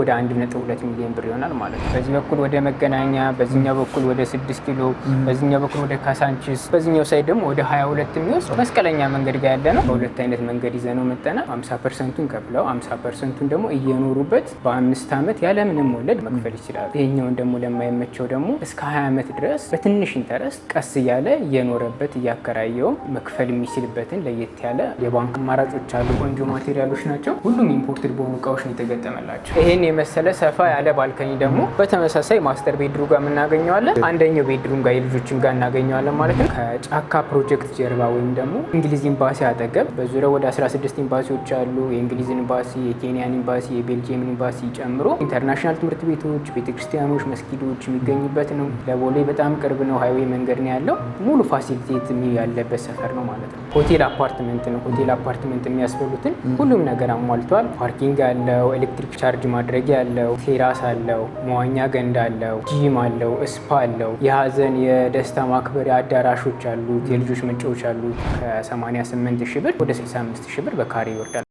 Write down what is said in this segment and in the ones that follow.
ወደ 1.2 ሚሊዮን ብር ይሆናል ማለት ነው። በዚህ በኩል ወደ መገናኛ፣ በዚህኛው በኩል ወደ 6 ኪሎ፣ በዚህኛው በኩል ወደ ካሳንቺስ፣ በዚህኛው ሳይድ ደግሞ ወደ 22 የሚወስድ መስቀለኛ መንገድ ጋር ያለ ነው። በሁለት አይነት መንገድ ይዘነው መጠና 50%ን ከፍለው 50%ን ደግሞ እየኖሩበት በ5 ዓመት ያለምንም ወለድ መክፈል ይችላሉ። ይሄኛውን ደግሞ ለማይመቸው ደግሞ እስከ 20 ዓመት ድረስ በትንሽ ኢንተረስት ቀስ እያለ እየኖረበት እያከራየው መክፈል የሚችልበትን ለየት ያለ የባንክ አማራጮች አሉ። ቆንጆ ማቴሪያሎች ናቸው። ሁሉም ኢምፖርትድ በሆኑ እቃዎች ነው የተገጠመላቸው። ይሄን የመሰለ ሰፋ ያለ ባልከኒ ደግሞ በተመሳሳይ ማስተር ቤድሩም ጋር እናገኘዋለን። አንደኛው ቤድሩም ጋር የልጆችም ጋር እናገኘዋለን ማለት ነው። ከጫካ ፕሮጀክት ጀርባ ወይም ደግሞ እንግሊዝ ኤምባሲ አጠገብ በዙሪያው ወደ 16 ኤምባሲዎች አሉ። የእንግሊዝ ኤምባሲ፣ የኬንያን ኤምባሲ፣ የቤልጂየም ኤምባሲ ጨምሮ ኢንተርናሽናል ትምህርት ቤቶች፣ ቤተክርስቲያኖች፣ መስጊዶች የሚገኙበት ነው። ለቦሌ በጣም ቅርብ ነው። ሃይዌይ መንገድ ነው ያለው። ሙሉ ፋሲሊቴት ያለበት ሰፈር ነው ማለት ነው። ሆቴል አፓርትመንት ነው። ሆቴል አፓርትመንት የሚያስፈልጉትን ሁሉም ነገር አሟልቷል። ፓርኪንግ አለው፣ ኤሌክትሪክ ቻርጅ ማድረጊያ አለው፣ ቴራስ አለው፣ መዋኛ ገንዳ አለው፣ ጂም አለው፣ ስፓ አለው፣ የሀዘን የደስታ ማክበሪያ አዳራሾች አሉት፣ የልጆች መጫወቻ አሉት። ከ88 ሺህ ብር ወደ 65 ሺህ ብር በካሬ ይወርዳል።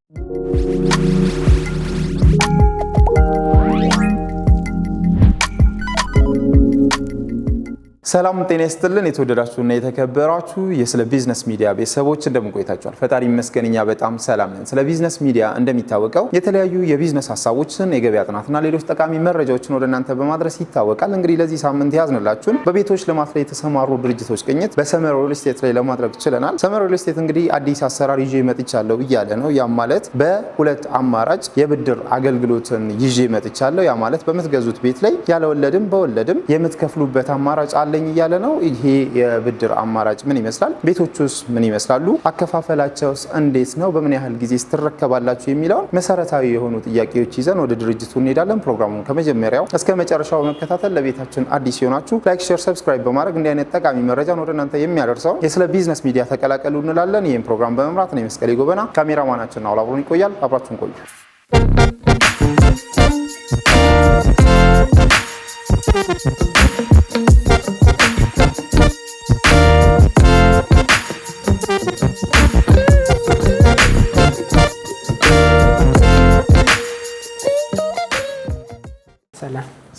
ሰላም ጤና ይስጥልን። የተወደዳችሁና የተከበራችሁ የስለ ቢዝነስ ሚዲያ ቤተሰቦች እንደምን ቆይታችኋል? ፈጣሪ ይመስገን እኛ በጣም ሰላም ነን። ስለ ቢዝነስ ሚዲያ እንደሚታወቀው የተለያዩ የቢዝነስ ሀሳቦችን፣ የገበያ ጥናትና ሌሎች ጠቃሚ መረጃዎችን ወደ እናንተ በማድረስ ይታወቃል። እንግዲህ ለዚህ ሳምንት ያዝንላችሁን በቤቶች ልማት ላይ የተሰማሩ ድርጅቶች ቅኝት በሰመር ሪል ስቴት ላይ ለማድረግ ችለናል። ሰመር ሪል ስቴት እንግዲህ አዲስ አሰራር ይዤ መጥቻለሁ እያለ ነው። ያ ማለት በሁለት አማራጭ የብድር አገልግሎትን ይዤ መጥቻለሁ። ያ ማለት በምትገዙት ቤት ላይ ያለወለድም በወለድም የምትከፍሉበት አማራጭ አለኝ እያለ ነው። ይሄ የብድር አማራጭ ምን ይመስላል? ቤቶቹስ ምን ይመስላሉ? አከፋፈላቸውስ እንዴት ነው? በምን ያህል ጊዜ ስትረከባላችሁ የሚለውን መሰረታዊ የሆኑ ጥያቄዎች ይዘን ወደ ድርጅቱ እንሄዳለን። ፕሮግራሙን ከመጀመሪያው እስከ መጨረሻው በመከታተል ለቤታችን አዲስ የሆናችሁ ላይክ፣ ሼር፣ ሰብስክራይብ በማድረግ እንዲህ አይነት ጠቃሚ መረጃን ወደ እናንተ የሚያደርሰው የስለ ቢዝነስ ሚዲያ ተቀላቀሉ እንላለን። ይህን ፕሮግራም በመምራት ነው መስቀሌ ጎበና፣ ካሜራማናችን አብሮን ይቆያል። አብራችሁን ቆዩ።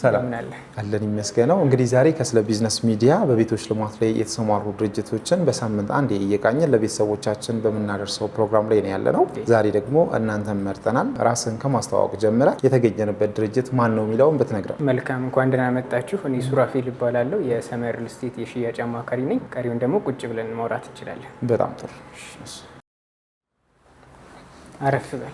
ሰላም አለን ይመስገነው። እንግዲህ ዛሬ ከስለ ቢዝነስ ሚዲያ በቤቶች ልማት ላይ የተሰማሩ ድርጅቶችን በሳምንት አንዴ እየቃኘን ለቤተሰቦቻችን በምናደርሰው ፕሮግራም ላይ ነው ያለነው። ዛሬ ደግሞ እናንተን መርጠናል። ራስን ከማስተዋወቅ ጀምረ የተገኘንበት ድርጅት ማን ነው የሚለውን ብትነግረን። መልካም፣ እንኳን ደህና መጣችሁ። እኔ ሱራፌል እባላለሁ። የሰመር ሪል ስቴት የሽያጭ አማካሪ ነኝ። ቀሪውን ደግሞ ቁጭ ብለን ማውራት እንችላለን። በጣም ጥሩ። አረፍ በል።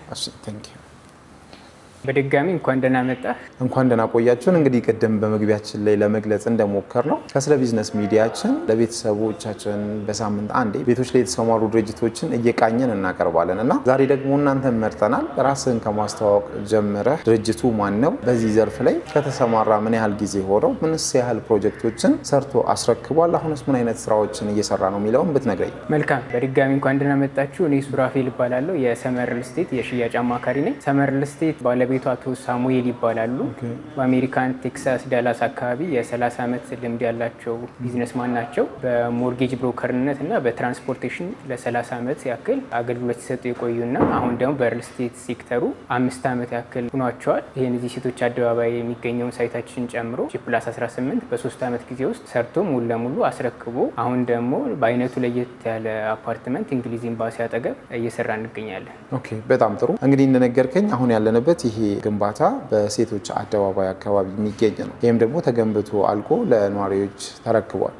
በድጋሚ እንኳን ደህና መጣህ። እንኳን ደህና ቆያችሁን። እንግዲህ ቅድም በመግቢያችን ላይ ለመግለጽ እንደሞከር ነው ከስለ ቢዝነስ ሚዲያችን ለቤተሰቦቻችን በሳምንት አንዴ ቤቶች ላይ የተሰማሩ ድርጅቶችን እየቃኘን እናቀርባለን እና ዛሬ ደግሞ እናንተን መርጠናል። ራስን ከማስተዋወቅ ጀምረህ ድርጅቱ ማን ነው? በዚህ ዘርፍ ላይ ከተሰማራ ምን ያህል ጊዜ ሆነው? ምንስ ያህል ፕሮጀክቶችን ሰርቶ አስረክቧል? አሁንስ ምን አይነት ስራዎችን እየሰራ ነው የሚለውን ብትነግረኝ። መልካም፣ በድጋሚ እንኳን ደህና መጣችሁ። እኔ ሱራፌል እባላለሁ። የሰመር ሪል ስቴት የሽያጭ አማካሪ ነኝ። ሰመር ሪል ስቴት ባለቤቱ አቶ ሳሙኤል ይባላሉ። በአሜሪካን ቴክሳስ ዳላስ አካባቢ የ30 ዓመት ልምድ ያላቸው ቢዝነስማን ናቸው። በሞርጌጅ ብሮከርነት እና በትራንስፖርቴሽን ለ30 ዓመት ያክል አገልግሎት ሲሰጡ የቆዩና አሁን ደግሞ በሪል ስቴት ሴክተሩ 5 ዓመት ያክል ሆኗቸዋል። ይህን እዚህ ሴቶች አደባባይ የሚገኘውን ሳይታችን ጨምሮ +18 በ3 ዓመት ጊዜ ውስጥ ሰርቶ ሙሉ ለሙሉ አስረክቦ አሁን ደግሞ በአይነቱ ለየት ያለ አፓርትመንት እንግሊዝ ኤምባሲ አጠገብ እየሰራ እንገኛለን። ኦኬ፣ በጣም ጥሩ። እንግዲህ እንደነገርከኝ አሁን ያለንበት ይሄ ግንባታ በሴቶች አደባባይ አካባቢ የሚገኝ ነው። ይህም ደግሞ ተገንብቶ አልቆ ለነዋሪዎች ተረክቧል።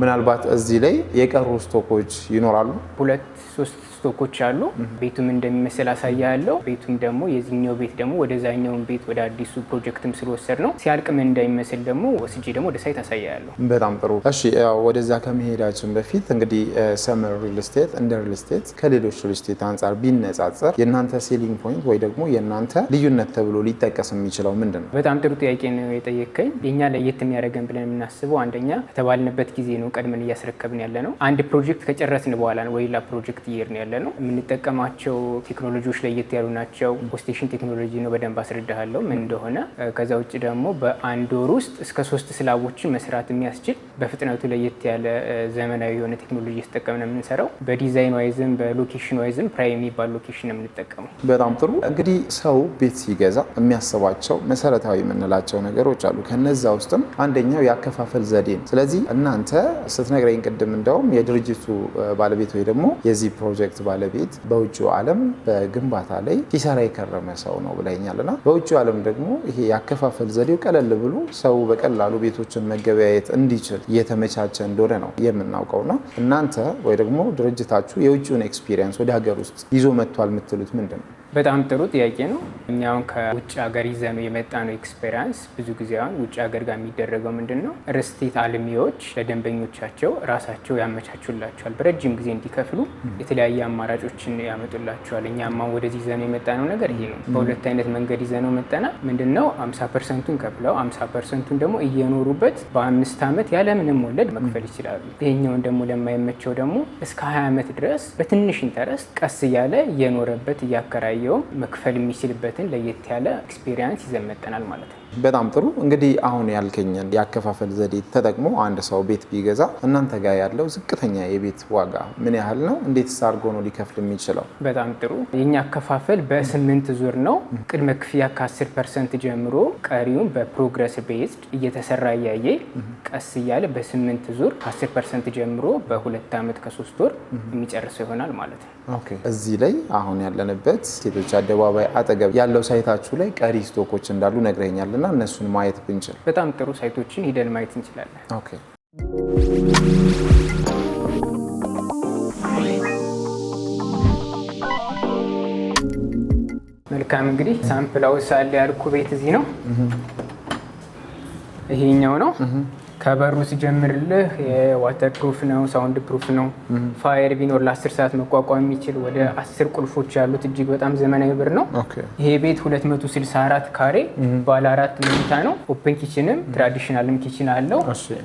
ምናልባት እዚህ ላይ የቀሩ ስቶኮች ይኖራሉ? 2-3 ስቶኮች አሉ። ቤቱም እንደሚመስል አሳያለሁ። ቤቱም ደግሞ የዚህኛው ቤት ደግሞ ወደዛኛውን ቤት ወደ አዲሱ ፕሮጀክትም ስለወሰድ ነው ሲያልቅም እንደሚመስል ደግሞ ወስጄ ደግሞ ወደ ሳይት አሳያለሁ። በጣም ጥሩ። እሺ፣ ወደዛ ከመሄዳችን በፊት እንግዲህ ሰመር ሪል ስቴት እንደ ሪል ስቴት ከሌሎች ሪል ስቴት አንጻር ቢነጻጸር የእናንተ ሴሊንግ ፖይንት ወይ ደግሞ የእናንተ ልዩነት ተብሎ ሊጠቀስ የሚችለው ምንድን ነው? በጣም ጥሩ ጥያቄ ነው የጠየቀኝ። የኛ ለየት የሚያደርገን ብለን የምናስበው አንደኛ ከተባልንበት ጊዜ ነው ቀድመን እያስረከብን ያለ ነው። አንድ ፕሮጀክት ከጨረስን በኋላ ነው ወይ ሌላ ፕሮጀክት እየሄድን ያለ ነው። የምንጠቀማቸው ቴክኖሎጂዎች ለየት ያሉ ናቸው። ፖስቴሽን ቴክኖሎጂ ነው፣ በደንብ አስረዳሃለሁ ምን እንደሆነ። ከዛ ውጭ ደግሞ በአንድ ወር ውስጥ እስከ 3 ስላቦችን መስራት የሚያስችል በፍጥነቱ ለየት ያለ ዘመናዊ የሆነ ቴክኖሎጂ የተጠቀምን ነው የምንሰራው። በዲዛይን ዋይዝም በሎኬሽን ዋይዝም ፕራይም የሚባል ሎኬሽን ነው የምንጠቀመው። በጣም ጥሩ። እንግዲህ ሰው ቤት ሲገዛ የሚያስባቸው መሰረታዊ የምንላቸው ነገሮች አሉ። ከነዛ ውስጥም አንደኛው የአከፋፈል ዘዴ ነው። ስለዚህ እናንተ ስትነግረኝ ቅድም እንደውም የድርጅቱ ባለቤት ወይ ደግሞ የዚህ ፕሮጀክት ባለቤት በውጭው ዓለም በግንባታ ላይ ሲሰራ የከረመ ሰው ነው ብለኛል እና በውጭው ዓለም ደግሞ ይሄ የአከፋፈል ዘዴው ቀለል ብሎ ሰው በቀላሉ ቤቶችን መገበያየት እንዲችል እየተመቻቸ እንደሆነ ነው የምናውቀውና እናንተ ወይ ደግሞ ድርጅታችሁ የውጭውን ኤክስፒሪየንስ ወደ ሀገር ውስጥ ይዞ መጥቷል የምትሉት ምንድን ነው? በጣም ጥሩ ጥያቄ ነው። እኛውን ከውጭ ሀገር ይዘነው የመጣ ነው ኤክስፔሪንስ። ብዙ ጊዜ አሁን ውጭ ሀገር ጋር የሚደረገው ምንድን ነው ርስቴት አልሚዎች ለደንበኞቻቸው ራሳቸው ያመቻቹላቸዋል። በረጅም ጊዜ እንዲከፍሉ የተለያየ አማራጮችን ያመጡላቸዋል። እኛማ ወደዚህ ይዘነው የመጣ ነው ነገር ይሄ ነው። በሁለት አይነት መንገድ ይዘነው መጠና ምንድን ነው 50%ን ከፍለው 50%ን ደግሞ እየኖሩበት በ5 ዓመት ያለምንም ወለድ መክፈል ይችላሉ። ይሄኛውን ደግሞ ለማይመቸው ደግሞ እስከ 20 ዓመት ድረስ በትንሽ ኢንተረስት ቀስ እያለ እየኖረበት እያከራየ መክፈል የሚችልበትን ለየት ያለ ኤክስፒሪየንስ ይዘን መጥተናል ማለት ነው። በጣም ጥሩ። እንግዲህ አሁን ያልከኝን የአከፋፈል ዘዴ ተጠቅሞ አንድ ሰው ቤት ቢገዛ እናንተ ጋር ያለው ዝቅተኛ የቤት ዋጋ ምን ያህል ነው? እንዴትስ አድርጎ ነው ሊከፍል የሚችለው? በጣም ጥሩ። የኛ አከፋፈል በ8 ዙር ነው። ቅድመ ክፍያ ከ10% ጀምሮ ቀሪውን በፕሮግረስ ቤዝድ እየተሰራ እያየ ቀስ እያለ በ8 ዙር ከ10% ጀምሮ በ2 ዓመት ከ3 ወር የሚጨርሰው ይሆናል ማለት ነው። ኦኬ። እዚህ ላይ አሁን ያለንበት ሴቶች አደባባይ አጠገብ ያለው ሳይታችሁ ላይ ቀሪ ስቶኮች እንዳሉ ነግረኛልና እነሱን ማየት ብንችል? በጣም ጥሩ። ሳይቶችን ሂደን ማየት እንችላለን። ኦኬ። መልካም። እንግዲህ ሳምፕል ሃውስ አለ ያልኩ ቤት እዚህ ነው። ይሄኛው ነው። ከበሩ ሲጀምርልህ የዋተር ፕሩፍ ነው፣ ሳውንድ ፕሩፍ ነው። ፋየር ቢኖር ለ10 ሰዓት መቋቋም የሚችል ወደ 10 ቁልፎች ያሉት እጅግ በጣም ዘመናዊ በር ነው። ይሄ ቤት 264 ካሬ ባለ 4 መኝታ ነው። ኦፕን ኪችንም ትራዲሽናልም ኪችን አለው።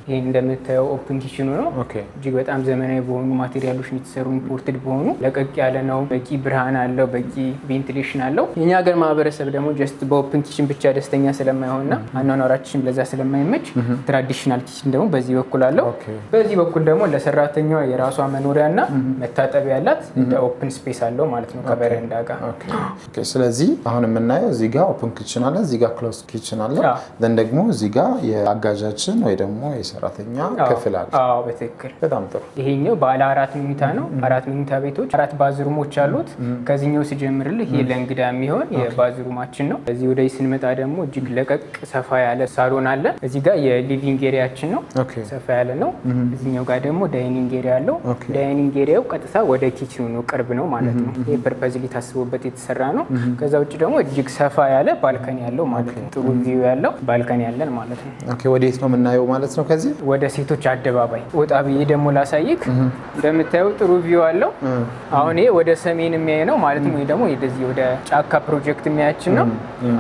ይሄ እንደምታየው ኦፕን ኪችኑ ነው። እጅግ በጣም ዘመናዊ በሆኑ ማቴሪያሎች የተሰሩ ኢምፖርትድ በሆኑ ለቀቅ ያለ ነው። በቂ ብርሃን አለው፣ በቂ ቬንቲሌሽን አለው። የኛ ሀገር ማህበረሰብ ደግሞ ጀስት በኦፕን ኪችን ብቻ ደስተኛ ስለማይሆንና አኗኗራችን ለዛ ስለማይመች ትራዲሽናል ኪችን ደግሞ በዚህ በኩል አለው። በዚህ በኩል ደግሞ ለሰራተኛዋ የራሷ መኖሪያና መታጠቢያ ያላት እንደ ኦፕን ስፔስ አለው ማለት ነው ከበረንዳ ጋር። ስለዚህ አሁን የምናየው እዚህ ጋር ኦፕን ኪችን አለ፣ እዚህ ጋር ክሎዝ ኪችን አለ፣ ዘን ደግሞ እዚህ ጋር የአጋዣችን ወይ ደግሞ የሰራተኛ ክፍል አለ። አዎ በትክክል በጣም ጥሩ። ይሄኛው ባለ 4 መኝታ ነው። 4 መኝታ ቤቶች 4 ባዝሩሞች አሉት። ከዚህኛው ሲጀምርልህ ይሄ ለእንግዳ የሚሆን የባዝሩማችን ነው። እዚህ ወደ ስንመጣ ደግሞ እጅግ ለቀቅ ሰፋ ያለ ሳሎን አለ። እዚህ ጋር የሊቪንግ ኤሪያ ነው። ሰፋ ያለ ነው። እዚህኛው ጋር ደግሞ ዳይኒንግ ኤሪያ አለው። ዳይኒንግ ኤሪያው ቀጥታ ወደ ኪችኑ ነው፣ ቅርብ ነው ማለት ነው። ይሄ ፐርፐዝሊ ታስቦበት የተሰራ ነው። ከዛ ውጭ ደግሞ እጅግ ሰፋ ያለ ባልከኒ ያለው ማለት ነው። ጥሩ ቪው ያለው ባልከኒ ያለን ማለት ነው። ኦኬ። ወዴት ነው የምናየው ማለት ነው? ከዚህ ወደ ሴቶች አደባባይ ወጣ ብዬ ደግሞ ላሳይክ። እንደምታየው ጥሩ ቪው አለው። አሁን ይሄ ወደ ሰሜን የሚያይ ነው ማለት ነው። ይሄ ደግሞ ወደዚህ ወደ ጫካ ፕሮጀክት የሚያያችን ነው።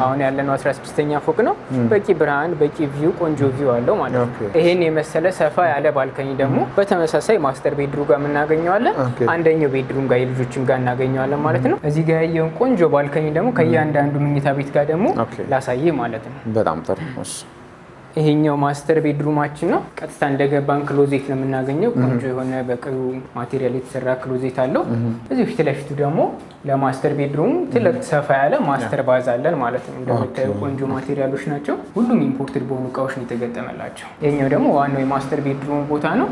አሁን ያለነው 16ኛ ፎቅ ነው። በቂ ብርሃን፣ በቂ ቪው፣ ቆንጆ ቪው አለው ማለት ነው። ይሄን የመሰለ ሰፋ ያለ ባልከኒ ደግሞ በተመሳሳይ ማስተር ቤድሩም ጋር እናገኘዋለን። አንደኛው ቤድሩም ጋር የልጆችም ጋር እናገኘዋለን ማለት ነው። እዚህ ጋር ያየውን ቆንጆ ባልከኒ ደግሞ ከእያንዳንዱ መኝታ ቤት ጋር ደግሞ ላሳየ ማለት ነው። በጣም ጥሩ። ይሄኛው ማስተር ቤድሩማችን ነው። ቀጥታ እንደገባን ክሎዜት ነው የምናገኘው። ቆንጆ የሆነ በቅሩ ማቴሪያል የተሰራ ክሎዜት አለው። እዚህ ፊት ለፊቱ ደግሞ ለማስተር ቤድሩም ትልቅ ሰፋ ያለ ማስተር ባዝ አለን ማለት ነው። እንደምታየው ቆንጆ ማቴሪያሎች ናቸው። ሁሉም ኢምፖርትድ በሆኑ እቃዎች ነው የተገጠመላቸው። ይሄኛው ደግሞ ዋናው የማስተር ቤድሩም ቦታ ነው።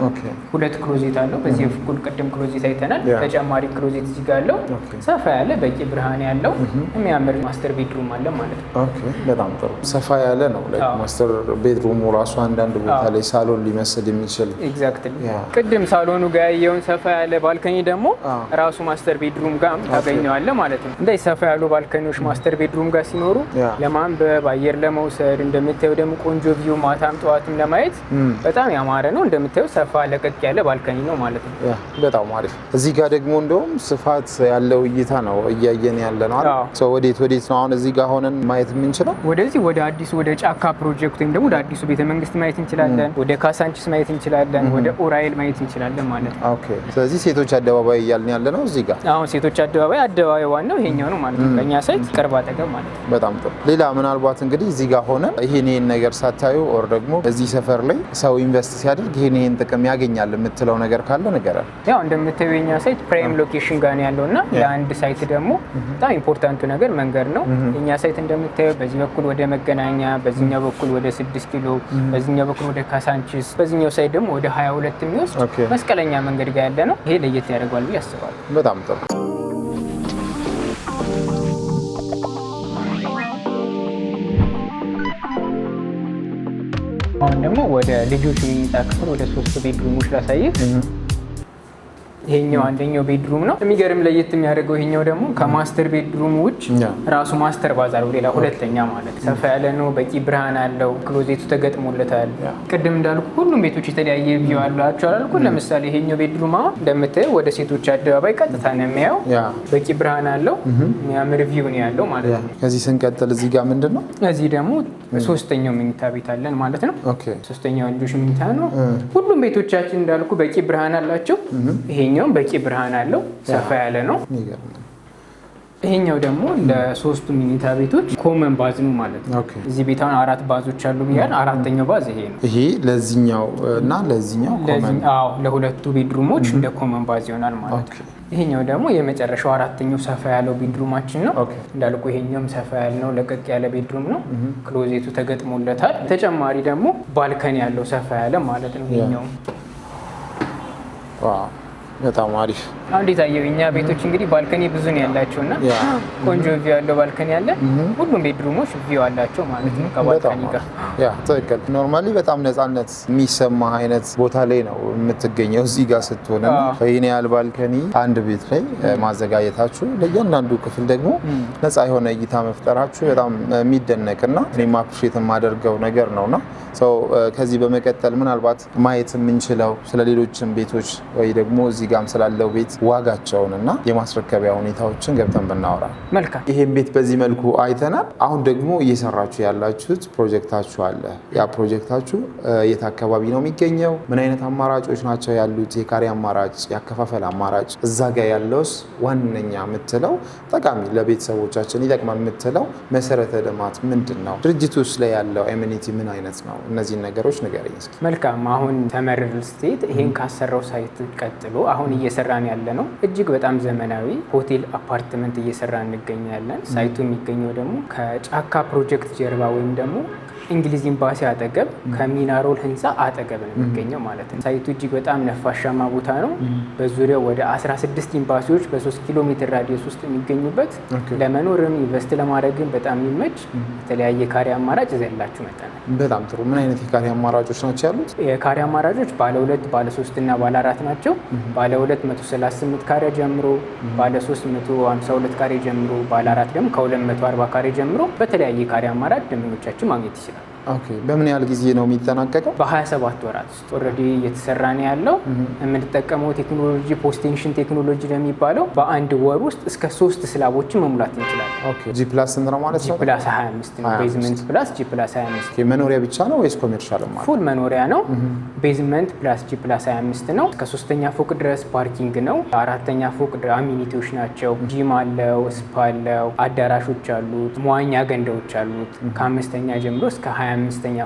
2 ክሎዜት አለው። በዚህ በኩል ቅድም ክሎዜት አይተናል። ተጨማሪ ክሎዜት እዚህ ጋር አለው። ሰፋ ያለ በቂ ብርሃን ያለው የሚያምር ማስተር ቤድሩም አለ ማለት ነው። በጣም ጥሩ። ሰፋ ያለ ነው ማስተር ቤድሩሙ ራሱ አንዳንድ ቦታ ላይ ሳሎን ሊመስል የሚችል ኤግዛክትሊ። ቅድም ሳሎኑ ጋር ያየውን ሰፋ ያለ ባልከኒ ደግሞ ራሱ ማስተር ቤድሩም ጋር ታገኘዋለህ ማለት ነው። እንደዚህ ሰፋ ያሉ ባልከኒዎች ማስተር ቤድሩም ጋር ሲኖሩ ለማንበብ፣ አየር ለመውሰድ፣ እንደምታየው ደግሞ ቆንጆ ቪው ማታም ጠዋትም ለማየት በጣም ያማረ ነው። እንደምታየው ሰፋ ለቀቅ ያለ ባልከኒ ነው ማለት ነው። በጣም አሪፍ። እዚህ ጋር ደግሞ እንደውም ስፋት ያለው እይታ ነው እያየን ያለ ነው አይደል? ወዴት ነው አሁን እዚህ ጋር ሆነን ማየት የምንችለው? ወደዚህ ወደ አዲሱ ወደ ጫካ ፕሮጀክት ወይም ደግሞ አዲሱ ቤተ መንግስት ማየት እንችላለን። ወደ ካሳንቺስ ማየት እንችላለን። ወደ ኡራኤል ማየት እንችላለን ማለት ነው። ኦኬ። ስለዚህ ሴቶች አደባባይ እያልን ያለ ነው እዚህ ጋር። አሁን ሴቶች አደባባይ አደባባይ ዋናው ይሄኛው ነው ማለት ነው። ከኛ ሳይት ቅርብ አጠገብ ማለት ነው። በጣም ጥሩ። ሌላ ምናልባት እንግዲህ እዚህ ጋር ሆነ ይሄን ነገር ሳታዩ ኦር ደግሞ እዚህ ሰፈር ላይ ሰው ኢንቨስት ሲያደርግ ይሄን ጥቅም ያገኛል የምትለው ነገር ካለ ንገረን። ያው እንደምታየው የኛ ሳይት ፕራይም ሎኬሽን ጋር ነው ያለውና ለአንድ ሳይት ደግሞ በጣም ኢምፖርታንቱ ነገር መንገድ ነው። የኛ ሳይት እንደምታየው በዚህ በኩል ወደ መገናኛ፣ በዚህኛው በኩል ወደ 6 ኪሎ፣ በዚህኛው በኩል ወደ ካሳንቺስ፣ በዚህኛው ሳይት ደግሞ ወደ 22 የሚወስድ መስቀለኛ መንገድ ጋር ያለ ነው። ይሄ ለየት ያደርገዋል ብዬ አስባለሁ። በጣም ጥሩ። አሁን ደግሞ ወደ ልጆች መኝታ ክፍል ወደ 3 ቤድሩሞች ላሳይህ። ይሄኛው አንደኛው ቤድሩም ነው። የሚገርም ለየት የሚያደርገው ይሄኛው ደግሞ ከማስተር ቤድሩም ውጭ ራሱ ማስተር ባዝ አለው፣ ሌላ ሁለተኛ ማለት ሰፋ ያለ ነው። በቂ ብርሃን አለው። ክሎዜቱ ተገጥሞለታል። ቅድም እንዳልኩ ሁሉም ቤቶች የተለያየ ቪው አላቸው አላልኩ? ለምሳሌ ይሄኛው ቤድሩም አሁን እንደምታየው ወደ ሴቶች አደባባይ ቀጥታ ነው የሚያየው። በቂ ብርሃን አለው። የሚያምር ቪው ነው ያለው ማለት ነው። ከዚህ ስንቀጥል እዚህ ጋር ምንድን ነው? እዚህ ደግሞ ሶስተኛው መኝታ ቤት አለን ማለት ነው። ሶስተኛው ልጆች መኝታ ነው። ሁሉም ቤቶቻችን እንዳልኩ በቂ ብርሃን አላቸው። ይሄኛው በቂ ብርሃን አለው። ሰፋ ያለ ነው። ይሄኛው ደግሞ ለሶስቱ መኝታ ቤቶች ኮመን ባዝ ነው ማለት ነው። እዚህ ቤት አሁን 4 ባዞች አሉ ብያለሁ። አራተኛው ባዝ ይሄ ነው። ይሄ ለዚህኛው እና ለዚህኛው ኮመን፣ አዎ ለሁለቱ ቤድሩሞች እንደ ኮመን ባዝ ይሆናል ማለት ነው። ይሄኛው ደግሞ የመጨረሻው አራተኛው ሰፋ ያለው ቤድሩማችን ነው። እንዳልኩ ይሄኛውም ሰፋ ያለ ነው። ለቀቅ ያለ ቤድሩም ነው። ክሎዜቱ ተገጥሞለታል። ተጨማሪ ደግሞ ባልከኒ ያለው ሰፋ ያለ ማለት ነው። ይሄኛው በጣም አሪፍ። እንዴት አየው? እኛ ቤቶች እንግዲህ ባልከኒ ብዙ ነው ያላቸው እና ቆንጆ ቪው ያለው ባልከኒ ያለ ሁሉም ቤድሩሞች ቪው አላቸው ማለት ነው ከባልከኒ ጋር። ትክክል። ኖርማሊ በጣም ነፃነት የሚሰማ አይነት ቦታ ላይ ነው የምትገኘው እዚህ ጋር ስትሆን እና ይህን ያህል ባልከኒ አንድ ቤት ላይ ማዘጋጀታችሁ፣ ለእያንዳንዱ ክፍል ደግሞ ነፃ የሆነ እይታ መፍጠራችሁ በጣም የሚደነቅና እኔም አፕሪሼት የማደርገው ነገር ነውና ከዚህ በመቀጠል ምናልባት ማየት የምንችለው ስለ ሌሎችም ቤቶች ወይ ደግሞ እዚህ ጋም ስላለው ቤት ዋጋቸውን እና የማስረከቢያ ሁኔታዎችን ገብተን ብናወራ መልካም። ይሄን ቤት በዚህ መልኩ አይተናል። አሁን ደግሞ እየሰራችሁ ያላችሁት ፕሮጀክታችሁ አለ። ያ ፕሮጀክታችሁ የት አካባቢ ነው የሚገኘው? ምን አይነት አማራጮች ናቸው ያሉት? የካሬ አማራጭ፣ ያከፋፈል አማራጭ፣ እዛ ጋር ያለውስ ዋነኛ የምትለው ጠቃሚ ለቤተሰቦቻችን ይጠቅማል የምትለው መሰረተ ልማት ምንድን ነው? ድርጅቱ ውስጥ ላይ ያለው ኤሚኒቲ ምን አይነት ነው? እነዚህን ነገሮች ንገረኝ እስኪ። መልካም። አሁን ተመር ሪል ስቴት ይሄን ካሰራው ሳይት ቀጥሎ አሁን እየሰራን ያለ ነው እጅግ በጣም ዘመናዊ ሆቴል አፓርትመንት እየሰራን እንገኛለን። ሳይቱ የሚገኘው ደግሞ ከጫካ ፕሮጀክት ጀርባ ወይም ደግሞ እንግሊዝ ኤምባሲ አጠገብ ከሚናሮል ህንፃ አጠገብ ነው የሚገኘው ማለት ነው። ሳይቱ እጅግ በጣም ነፋሻማ ቦታ ነው። በዙሪያው ወደ 16 ኤምባሲዎች በ3 ኪሎ ሜትር ራዲየስ ውስጥ የሚገኙበት ለመኖርም ኢንቨስት ለማድረግም በጣም የሚመች የተለያየ ካሬ አማራጭ ይዘላችሁ መጣናል። በጣም ጥሩ። ምን አይነት የካሬ አማራጮች ናቸው ያሉት? የካሬ አማራጮች ባለ 2፣ ባለ 3 እና ባለ 4 ናቸው። ባለ 2 138 ካሬ ጀምሮ፣ ባለ 3 152 ካሬ ጀምሮ፣ ባለ 4 ደግሞ ከ240 ካሬ ጀምሮ በተለያየ ካሬ አማራጭ ደንበኞቻችን ማግኘት ይችላል። በምን ያህል ጊዜ ነው የሚጠናቀቀው? በ27 ወራት ውስጥ ኦልሬዲ እየተሰራ ነው ያለው። የምንጠቀመው ቴክኖሎጂ ፖስት ቴንሽን ቴክኖሎጂ ነው የሚባለው። በአንድ ወር ውስጥ እስከ 3 ስላቦችን መሙላት እንችላለን። ጂ ፕላስ ስንት ነው ማለት ነው? ጂ ፕላስ 25 ነው። ቤዝመንት ፕላስ ጂ ፕላስ 25። መኖሪያ ብቻ ነው ወይስ ኮሜርሻል ማለት? ፉል መኖሪያ ነው። ቤዝመንት ፕላስ ጂ ፕላስ 25 ነው። እስከ 3ኛ ፎቅ ድረስ ፓርኪንግ ነው። 4ኛ ፎቅ አሚኒቲዎች ናቸው። ጂም አለው፣ ስፓ አለው፣ አዳራሾች አሉት፣ መዋኛ ገንዳዎች አሉት። ከ5ኛ ጀምሮ እስከ 25ኛ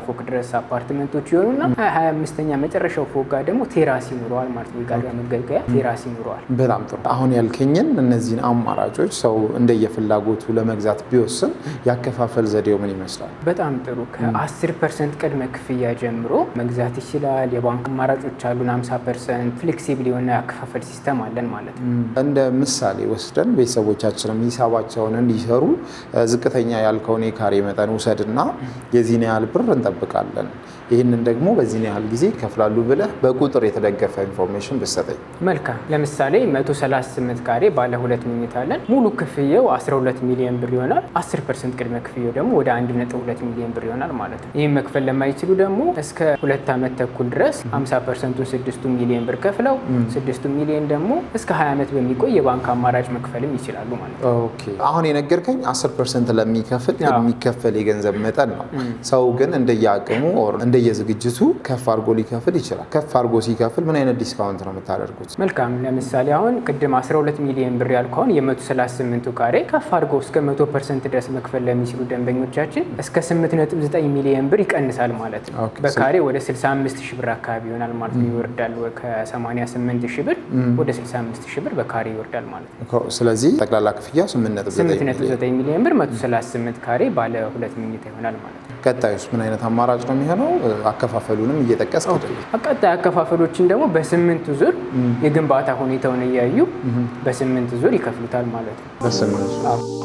ፎቅ ድረስ አፓርትመንቶች ይሆኑና 25ኛ መጨረሻው ፎቅ ጋር ደግሞ ቴራስ ይኖረዋል ማለት ነው። ጋር መገልገያ ቴራስ ይኖረዋል። በጣም ጥሩ። አሁን ያልከኝን እነዚህን አማራጮች ሰው እንደየፍላጎቱ ለመግዛት ቢወስን ያከፋፈል ዘዴው ምን ይመስላል? በጣም ጥሩ። ከ10% ቅድመ ክፍያ ጀምሮ መግዛት ይችላል። የባንክ አማራጮች አሉን። 50% ፍሌክሲብል የሆነ ያከፋፈል ሲስተም አለን ማለት ነው። እንደ ምሳሌ ወስደን ቤተሰቦቻችንም ሂሳባቸውን እንዲሰሩ ዝቅተኛ ያልከውን የካሬ መጠን ውሰድና የዚህን ያህል ብር እንጠብቃለን፣ ይህንን ደግሞ በዚህን ያህል ጊዜ ይከፍላሉ ብለህ በቁጥር የተደገፈ ኢንፎርሜሽን ብትሰጠኝ። መልካም። ለምሳሌ 138 ካሬ ባለ 2 መኝታ አለን። ሙሉ ክፍያው 12 ሚሊዮን ብር ይሆናል። 10% ቅድመ ክፍያው ደግሞ ወደ 1.2 ሚሊዮን ብር ይሆናል ማለት ነው። ይህም መክፈል ለማይችሉ ደግሞ እስከ 2 ዓመት ተኩል ድረስ 50%ን 6 ሚሊዮን ብር ከፍለው 6 ሚሊዮን ደግሞ እስከ 20 ዓመት በሚቆይ የባንክ አማራጭ መክፈልም ይችላሉ ማለት ነው። ኦኬ። አሁን የነገርከኝ 10% ለሚከፍል የሚከፈል የገንዘብ መጠን ነው። ሰው ሰው ግን እንደየአቅሙ ኦር እንደየዝግጅቱ ከፍ አድርጎ ሊከፍል ይችላል። ከፍ አድርጎ ሲከፍል ምን አይነት ዲስካውንት ነው የምታደርጉት? መልካም። ለምሳሌ አሁን ቅድም 12 ሚሊዮን ብር ያልከውን የ138ቱ ካሬ ከፍ አድርጎ እስከ 100% ድረስ መክፈል ለሚችሉ ደንበኞቻችን እስከ 8.9 ሚሊዮን ብር ይቀንሳል ማለት ነው። በካሬ ወደ 65 ሺህ ብር አካባቢ ይሆናል ማለት ነው። ይወርዳል ከ88 ሺህ ብር ወደ 65 ሺህ ብር በካሬ ይወርዳል ማለት ነው። ስለዚህ ጠቅላላ ክፍያ 8.9 ሚሊዮን ብር 138 ካሬ ባለ 2 መኝታ ይሆናል ማለት ነው። ቀጣዩስ ምን አይነት አማራጭ ነው የሚሆነው? አከፋፈሉንም እየጠቀስ ቀጣይ አከፋፈሎችን ደግሞ በ8 ዙር የግንባታ ሁኔታውን እያዩ በ8 ዙር ይከፍሉታል ማለት ነው። በ8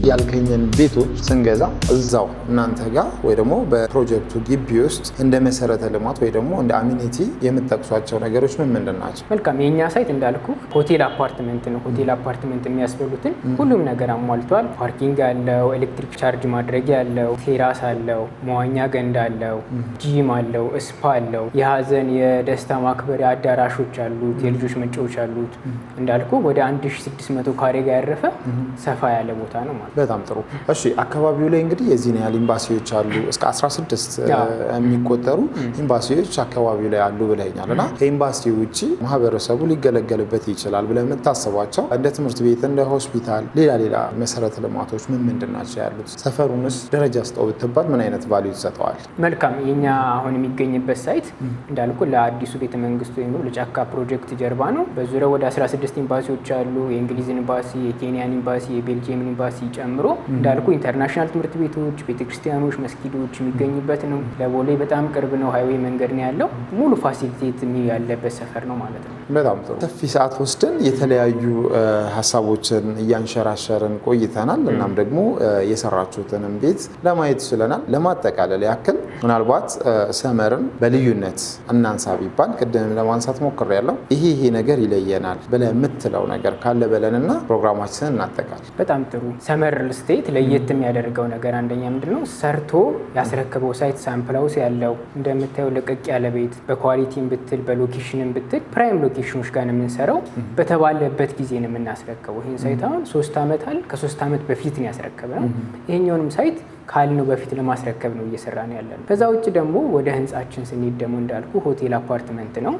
ያልከኝን ቤቶች ስንገዛ እዛው እናንተ ጋር ወይ ደግሞ በፕሮጀክቱ ግቢ ውስጥ እንደ መሰረተ ልማት ወይ ደግሞ እንደ አሚኒቲ የምትጠቅሷቸው ነገሮች ምንድን ናቸው? መልካም። የእኛ ሳይት እንዳልኩ ሆቴል አፓርትመንት ነው። ሆቴል አፓርትመንት የሚያስበሉትን ሁሉም ነገር አሟልቷል። ፓርኪንግ አለው፣ ኤሌክትሪክ ቻርጅ ማድረጊያ አለው፣ ቴራስ አለው፣ መዋኛ ገንዳ አለው፣ ጂም አለው፣ ስፓ አለው፣ የሀዘን የደስታ ማክበሪያ አዳራሾች አሉት፣ የልጆች መጫወቻ አሉት። እንዳልኩ ወደ 1600 ካሬ ጋር ያረፈ ሰፋ ያለ ቦታ ነው ማለት። በጣም ጥሩ። እሺ አካባቢው ላይ እንግዲህ የዚህን ያህል ኤምባሲዎች አሉ፣ እስከ 16 የሚቆጠሩ ኤምባሲዎች አካባቢው ላይ አሉ ብለኛል። እና ከኤምባሲ ውጭ ማህበረሰቡ ሊገለገልበት ይችላል ብለህ የምታስባቸው እንደ ትምህርት ቤት፣ እንደ ሆስፒታል፣ ሌላ መሰረተ ልማቶች ምንድን ናቸው ያሉት? ሰፈሩንስ ደረጃ ስጠው ብትባል ምን አይነት ቫልዩ ትሰጠዋል? መልካም። የኛ አሁን የሚገኝበት ሳይት እንዳልኩ ለአዲሱ ቤተመንግስት ወይም ለጫካ ፕሮጀክት ጀርባ ነው። በዙሪያው ወደ 16 ኤምባሲዎች አሉ። የእንግሊዝ ኤምባሲ፣ የኬንያን ኤምባሲ፣ የቤልጂየም ኤምባሲ ጨምሮ እንዳልኩ ኢንተርናሽናል ትምህርት ቤቶች፣ ቤተክርስቲያኖች፣ መስጊዶች የሚገኙበት ነው። ለቦሌ በጣም ቅርብ ነው። ሃይዌይ መንገድ ነው ያለው። ሙሉ ፋሲሊቴት ያለበት ሰፈር ነው ማለት ነው። በጣም ጥሩ። ሰፊ ሰዓት ወስደን የተለያዩ ሀሳቦችን እያንሸራሸርን ቆይተናል። እናም ደግሞ የሰራችሁትንም ቤት ለማየት ችለናል። ለማጠቃለል ያክል ምናልባት ሰመርን በልዩነት እናንሳ ቢባል ቅድም ለማንሳት ሞክሬያለሁ። ይሄ ነገር ይለየናል ብለህ የምትለው ነገር ካለ በለንና ፕሮግራማችንን እናጠቃል። በጣም ጥሩ። ሰመር ሪል ስቴት ለየት የሚያደርገው ነገር አንደኛ ምንድነው? ሰርቶ ያስረከበው ሳይት ሳምፕል ሃውስ ያለው እንደምታየው ለቀቅ ያለ ቤት በኳሊቲም ብትል በሎኬሽንም ብትል ፕራይም ሎኬሽኖች ጋር ነው የምንሰራው። በተባለበት ጊዜ ነው የምናስረከበው። ይህን ሳይት አሁን 3 ዓመት አለ ከ3 ዓመት በፊት ነው ያስረከበ ነው። ይሄኛውንም ሳይት ካልነው በፊት ለማስረከብ ነው እየሰራ ነው ያለ ነው። ከዛ ውጭ ደግሞ ወደ ህንጻችን ስንሄድ ደግሞ እንዳልኩ ሆቴል አፓርትመንት ነው።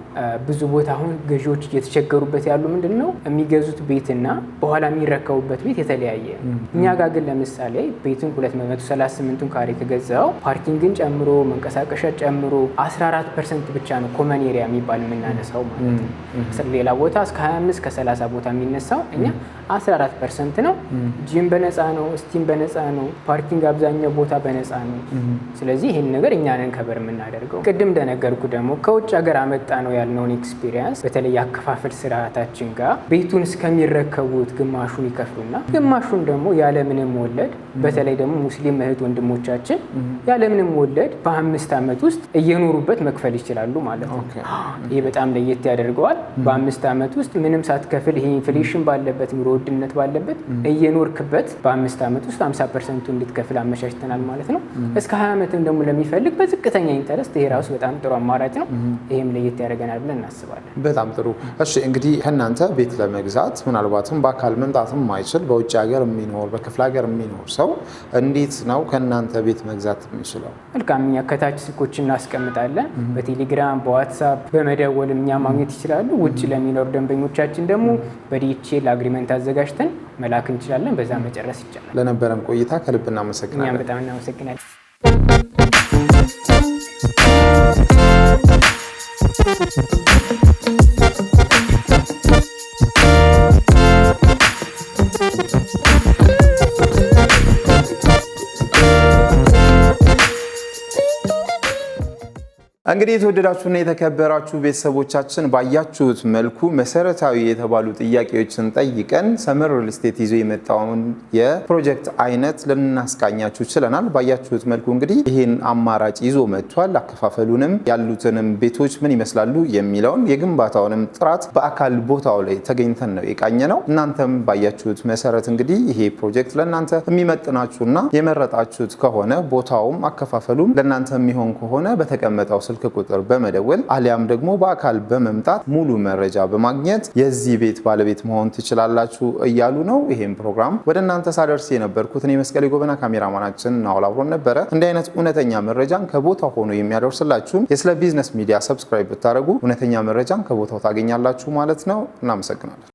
ብዙ ቦታ አሁን ገዢዎች እየተቸገሩበት ያሉ ምንድነው የሚገዙት ቤትና በኋላ የሚረከቡበት ቤት የተለያየ ነው። እኛ ጋር ግን ለምሳሌ ቤቱን 238ቱን ካሬ ከገዛው ፓርኪንግን ጨምሮ መንቀሳቀሻ ጨምሮ 14% ብቻ ነው ኮመን ኤሪያ የሚባል የምናነሳው ማለት ነው። ሌላ ቦታ እስከ 25 ከ30 ቦታ የሚነሳው እኛ 14% ነው። ጂም በነፃ ነው፣ ስቲም በነፃ ነው፣ ፓርኪንግ አብዛኛው ቦታ በነፃ ነው። ስለዚህ ይህን ነገር እኛ ነን ከበር የምናደርገው። ቅድም እንደነገርኩ ደግሞ ከውጭ ሀገር አመጣ ነው ያልነውን ኤክስፒሪየንስ በተለይ የአከፋፈል ስርዓታችን ጋር ቤቱን እስከሚረከቡት ግማሹን ይከፍሉና ግማሹን ደግሞ ያለምንም ወለድ በተለይ ደግሞ ሙስሊም እህት ወንድሞቻችን ያለምንም ወለድ በ5 ዓመት ውስጥ እየኖሩበት መክፈል ይችላሉ ማለት ነው። ይህ በጣም ለየት ያደርገዋል። በ5 ዓመት ውስጥ ምንም ሳትከፍል ይሄ ኢንፍሌሽን ባለበት ኑሮ ውድነት ባለበት እየኖርክበት በ5 ዓመት ውስጥ 50% እንድትከፍል አመቻችተናል ማለት ነው። እስከ 20 ዓመትም ደግሞ ለሚፈልግ በዝቅተኛ ኢንተረስት ይሄ ራሱ በጣም ጥሩ አማራጭ ነው። ይሄም ለየት ያደርገናል ብለን እናስባለን። በጣም ጥሩ። እሺ እንግዲህ ከእናንተ ቤት ለመግዛት ምናልባትም በአካል መምጣትም ማይችል በውጭ ሀገር የሚኖር በክፍለ ሀገር የሚኖር ሰው እንዴት ነው ከእናንተ ቤት መግዛት የሚችለው? መልካም። እኛ ከታች ስልኮች እናስቀምጣለን። በቴሌግራም በዋትሳፕ በመደወል እኛ ማግኘት ይችላሉ። ውጭ ለሚኖሩ ደንበኞቻችን ደግሞ በዲኤችኤል አግሪመንት አዘጋጅተን መላክ እንችላለን። በዛ መጨረስ ይቻላል። ለነበረን ቆይታ ከልብ እናመሰግናለን። እኛም በጣም እናመሰግናለን። እንግዲህ የተወደዳችሁና የተከበራችሁ ቤተሰቦቻችን ባያችሁት መልኩ መሰረታዊ የተባሉ ጥያቄዎችን ጠይቀን ሰመር ሪል ስቴት ይዞ የመጣውን የፕሮጀክት አይነት ልናስቃኛችሁ ችለናል። ባያችሁት መልኩ እንግዲህ ይህን አማራጭ ይዞ መጥቷል። አከፋፈሉንም ያሉትንም ቤቶች ምን ይመስላሉ የሚለውን የግንባታውንም ጥራት በአካል ቦታው ላይ ተገኝተን ነው የቃኘ ነው። እናንተም ባያችሁት መሰረት እንግዲህ ይሄ ፕሮጀክት ለእናንተ የሚመጥናችሁና የመረጣችሁት ከሆነ ቦታውም አከፋፈሉም ለእናንተ የሚሆን ከሆነ በተቀመጠው ስልክ ስልክ ቁጥር በመደወል አሊያም ደግሞ በአካል በመምጣት ሙሉ መረጃ በማግኘት የዚህ ቤት ባለቤት መሆን ትችላላችሁ እያሉ ነው። ይሄን ፕሮግራም ወደ እናንተ ሳደርስ የነበርኩት እኔ መስቀሌ ጎበና፣ ካሜራማናችን ናውል አብሮን ነበረ። እንዲህ አይነት እውነተኛ መረጃን ከቦታው ሆኖ የሚያደርስላችሁን የስለ ቢዝነስ ሚዲያ ሰብስክራይብ ብታደርጉ እውነተኛ መረጃን ከቦታው ታገኛላችሁ ማለት ነው። እናመሰግናለን።